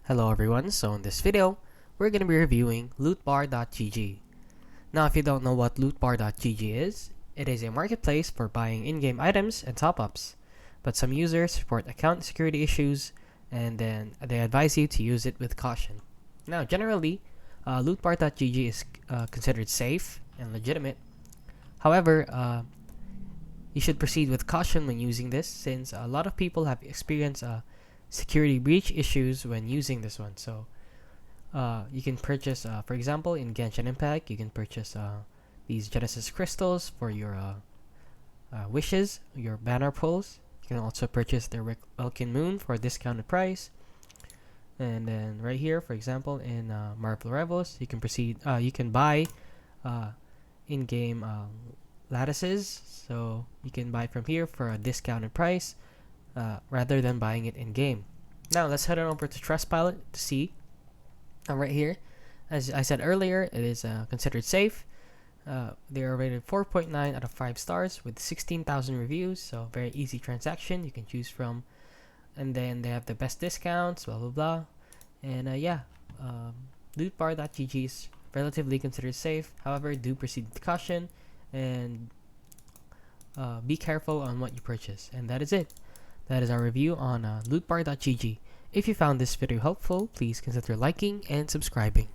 Hello everyone, so in this video, we're going to be reviewing lootbar.gg. Now if you don't know what lootbar.gg is, it is a marketplace for buying in-game items and top-ups. But some users report account security issues and then they advise you to use it with caution. Now generally, lootbar.gg is considered safe and legitimate. However, you should proceed with caution when using this since a lot of people have experienced security breach issues when using this one. So you can purchase, for example, in Genshin Impact, you can purchase these Genesis crystals for your wishes, your banner pulls. You can also purchase the Welkin Moon for a discounted price. And then right here, for example, in Marvel Rivals, you can you can buy in-game lattices. So you can buy from here for a discounted price rather than buying it in-game. Now let's head on over to Trustpilot to see. Right here, as I said earlier, it is considered safe. They are rated 4.9 out of 5 stars with 16,000 reviews, so very easy transaction you can choose from. And then they have the best discounts, blah blah blah. And lootbar.gg is relatively considered safe. However, do proceed with caution and be careful on what you purchase. And that is it. That is our review on lootbar.gg. If you found this video helpful, please consider liking and subscribing.